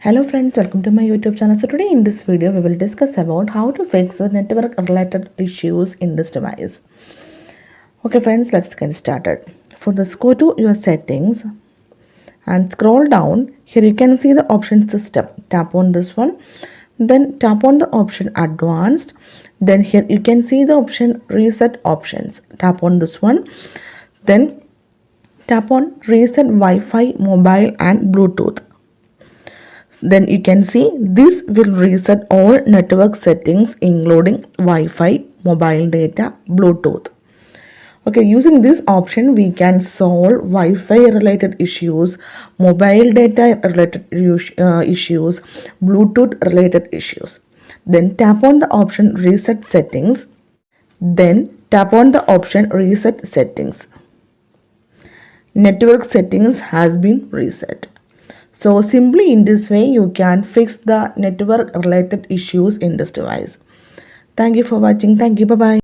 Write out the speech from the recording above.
Hello friends, welcome to my YouTube channel. So today in this video we will discuss about how to fix the network related issues in this device. Okay friends, let's get started. For this, go to your settings and scroll down. Here you can see the option system. Tap on this one, then tap on the option advanced. Then here you can see the option reset options. Tap on this one, then tap on reset Wi-Fi, mobile and Bluetooth. Then you can see this will reset all network settings including Wi-Fi, mobile data, Bluetooth. Okay, using this option we can solve Wi-Fi related issues, mobile data related issues, Bluetooth related issues. Then tap on the option reset settings. Then tap on the option reset settings. Network settings has been reset. So simply in this way you can fix the network related issues in this device. Thank you for watching. Thank you. Bye bye.